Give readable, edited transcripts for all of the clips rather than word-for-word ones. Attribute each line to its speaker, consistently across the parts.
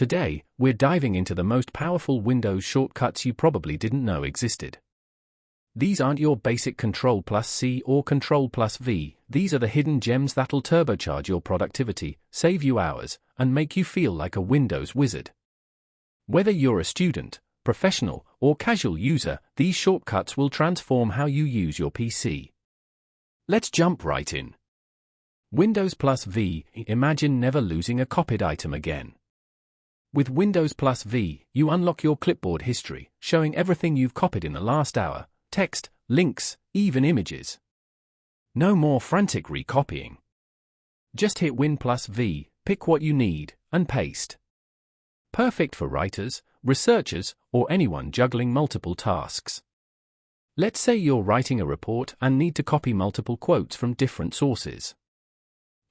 Speaker 1: Today, we're diving into the most powerful Windows shortcuts you probably didn't know existed. These aren't your basic Ctrl+C or Ctrl+V, these are the hidden gems that'll turbocharge your productivity, save you hours, and make you feel like a Windows wizard. Whether you're a student, professional, or casual user, these shortcuts will transform how you use your PC. Let's jump right in. Windows+V, imagine never losing a copied item again. With Windows+V, you unlock your clipboard history, showing everything you've copied in the last hour, text, links, even images. No more frantic recopying. Just hit Win+V, pick what you need, and paste. Perfect for writers, researchers, or anyone juggling multiple tasks. Let's say you're writing a report and need to copy multiple quotes from different sources.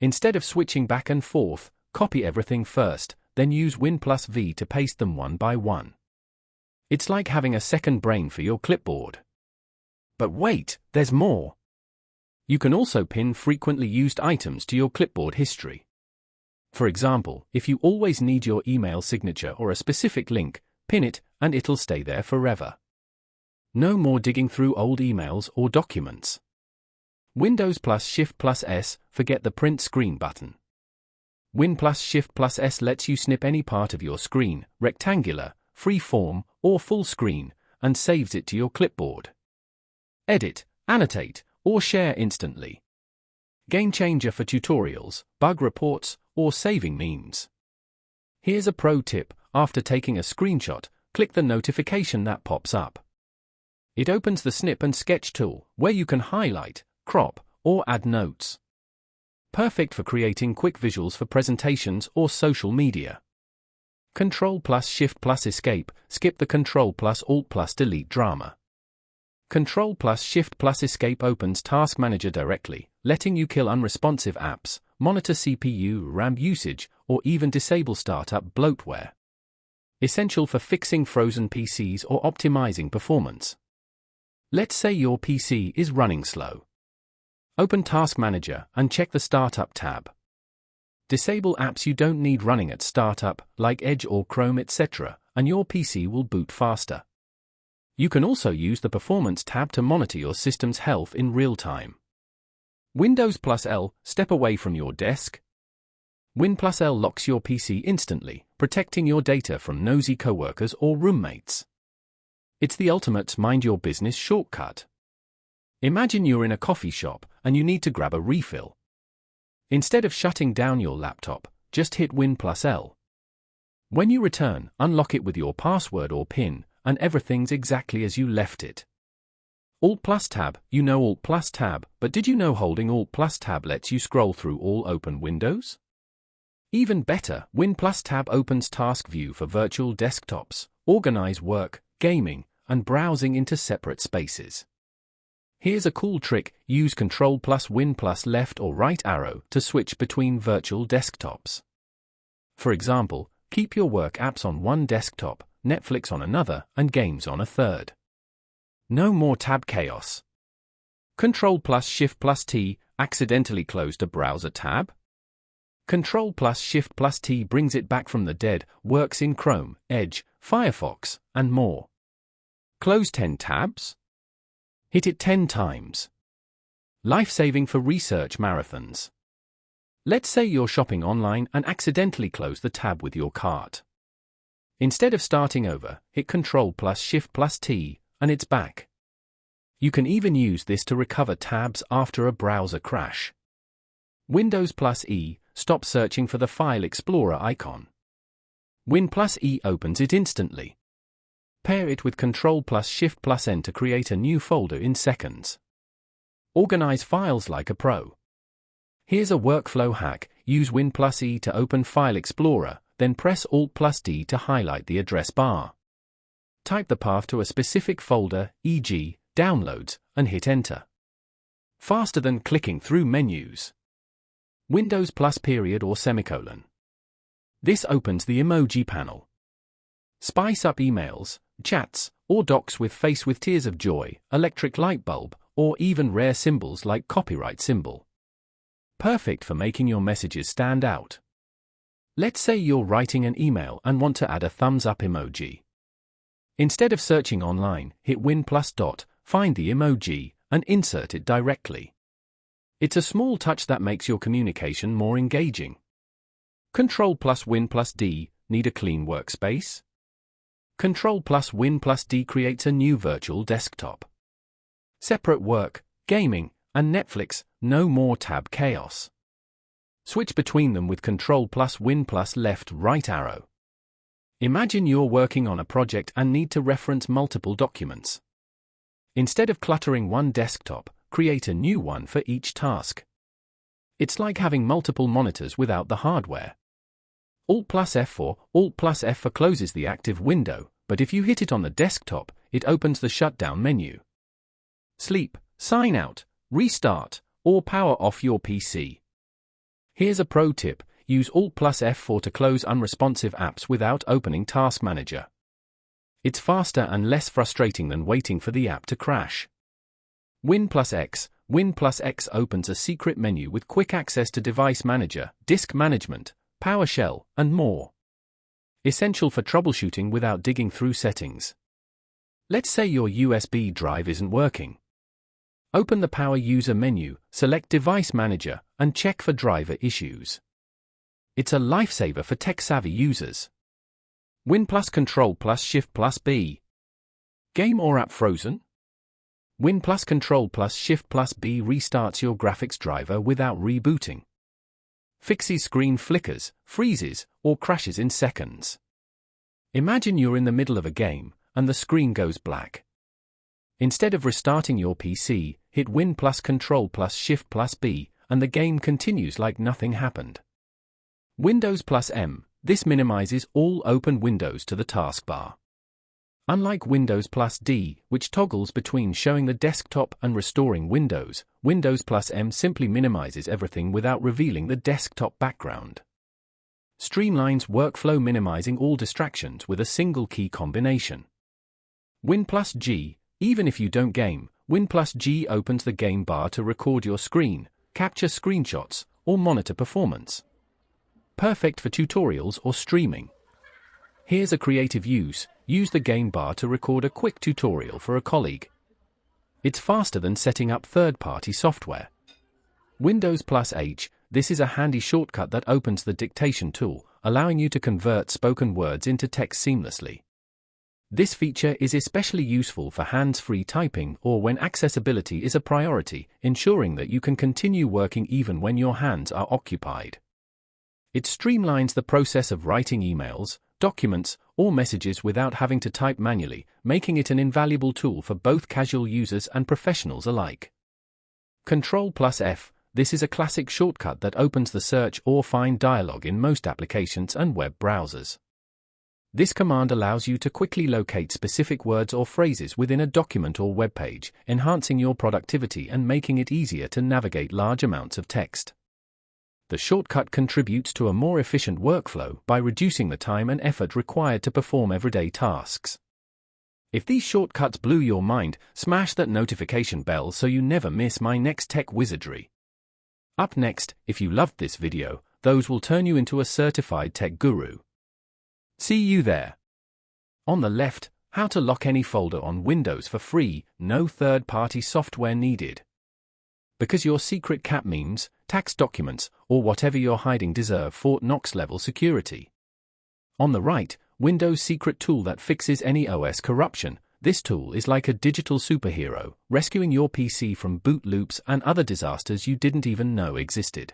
Speaker 1: Instead of switching back and forth, copy everything first, then use Win+V to paste them one by one. It's like having a second brain for your clipboard. But wait, there's more. You can also pin frequently used items to your clipboard history. For example, if you always need your email signature or a specific link, pin it, and it'll stay there forever. No more digging through old emails or documents. Windows+Shift+S, forget the print screen button. Win+Shift+S lets you snip any part of your screen, rectangular, freeform, or full screen, and saves it to your clipboard. Edit, annotate, or share instantly. Game changer for tutorials, bug reports, or saving memes. Here's a pro tip: after taking a screenshot, click the notification that pops up. It opens the Snip and Sketch tool, where you can highlight, crop, or add notes. Perfect for creating quick visuals for presentations or social media. Ctrl+Shift+Escape, skip the Ctrl+Alt+Delete drama. Ctrl+Shift+Escape opens Task Manager directly, letting you kill unresponsive apps, monitor CPU RAM usage, or even disable startup bloatware. Essential for fixing frozen PCs or optimizing performance. Let's say your PC is running slow. Open Task Manager and check the Startup tab. Disable apps you don't need running at startup, like Edge or Chrome, etc., and your PC will boot faster. You can also use the Performance tab to monitor your system's health in real time. Windows+L, step away from your desk. Win+L locks your PC instantly, protecting your data from nosy coworkers or roommates. It's the ultimate mind your business shortcut. Imagine you're in a coffee shop and you need to grab a refill. Instead of shutting down your laptop, just hit Win+L. When you return, unlock it with your password or PIN, and everything's exactly as you left it. Alt+Tab, you know Alt+Tab, but did you know holding Alt+Tab lets you scroll through all open windows? Even better, Win+Tab opens Task View for virtual desktops, organize work, gaming, and browsing into separate spaces. Here's a cool trick: use Ctrl+Win+left or right arrow to switch between virtual desktops. For example, keep your work apps on one desktop, Netflix on another, and games on a third. No more tab chaos. Ctrl+Shift+T, accidentally closed a browser tab? Ctrl+Shift+T brings it back from the dead, works in Chrome, Edge, Firefox, and more. Close 10 tabs? Hit it 10 times. Life-saving for research marathons. Let's say you're shopping online and accidentally close the tab with your cart. Instead of starting over, hit Ctrl+Shift+T, and it's back. You can even use this to recover tabs after a browser crash. Windows+E, stop searching for the File Explorer icon. Win+E opens it instantly. Pair it with Ctrl+Shift+N to create a new folder in seconds. Organize files like a pro. Here's a workflow hack: use Win+E to open File Explorer, then press Alt+D to highlight the address bar. Type the path to a specific folder, e.g., Downloads, and hit Enter. Faster than clicking through menus. Windows+ period or semicolon. This opens the emoji panel. Spice up emails, chats, or docs with face with tears of joy, electric light bulb, or even rare symbols like copyright symbol. Perfect for making your messages stand out. Let's say you're writing an email and want to add a thumbs up emoji. Instead of searching online, hit Win+, find the emoji, and insert it directly. It's a small touch that makes your communication more engaging. Ctrl+Win+D, need a clean workspace? Ctrl+Win+D creates a new virtual desktop. Separate work, gaming, and Netflix, no more tab chaos. Switch between them with Ctrl+Win+Left right arrow. Imagine you're working on a project and need to reference multiple documents. Instead of cluttering one desktop, create a new one for each task. It's like having multiple monitors without the hardware. Alt+F closes the active window, but if you hit it on the desktop, it opens the shutdown menu. Sleep, sign out, restart, or power off your PC. Here's a pro tip, use Alt+F4 to close unresponsive apps without opening Task Manager. It's faster and less frustrating than waiting for the app to crash. Win+X opens a secret menu with quick access to Device Manager, Disk Management, PowerShell, and more. Essential for troubleshooting without digging through settings. Let's say your USB drive isn't working. Open the Power User menu, select Device Manager, and check for driver issues. It's a lifesaver for tech-savvy users. Win+ Ctrl+Shift+B. Game or app frozen? Win+ Ctrl+Shift+B restarts your graphics driver without rebooting. Fixes screen flickers, freezes, or crashes in seconds. Imagine you're in the middle of a game, and the screen goes black. Instead of restarting your PC, hit Win+ Ctrl+Shift+B, and the game continues like nothing happened. Windows+M, this minimizes all open windows to the taskbar. Unlike Windows+D, which toggles between showing the desktop and restoring windows, Windows+M simply minimizes everything without revealing the desktop background. Streamlines workflow, minimizing all distractions with a single key combination. Win+G, even if you don't game, Win+G opens the game bar to record your screen, capture screenshots, or monitor performance. Perfect for tutorials or streaming. Here's a creative use, use the game bar to record a quick tutorial for a colleague. It's faster than setting up third-party software. Windows+H, this is a handy shortcut that opens the dictation tool, allowing you to convert spoken words into text seamlessly. This feature is especially useful for hands-free typing or when accessibility is a priority, ensuring that you can continue working even when your hands are occupied. It streamlines the process of writing emails, documents, or messages without having to type manually, making it an invaluable tool for both casual users and professionals alike. Ctrl+F, this is a classic shortcut that opens the search or find dialog in most applications and web browsers. This command allows you to quickly locate specific words or phrases within a document or web page, enhancing your productivity and making it easier to navigate large amounts of text. The shortcut contributes to a more efficient workflow by reducing the time and effort required to perform everyday tasks. If these shortcuts blew your mind, smash that notification bell so you never miss my next tech wizardry. Up next, if you loved this video, those will turn you into a certified tech guru. See you there. On the left, how to lock any folder on Windows for free, no third-party software needed. Because your secret cat memes, tax documents, or whatever you're hiding deserve Fort Knox level security. On the right, Windows secret tool that fixes any OS corruption. This tool is like a digital superhero, rescuing your PC from boot loops and other disasters you didn't even know existed.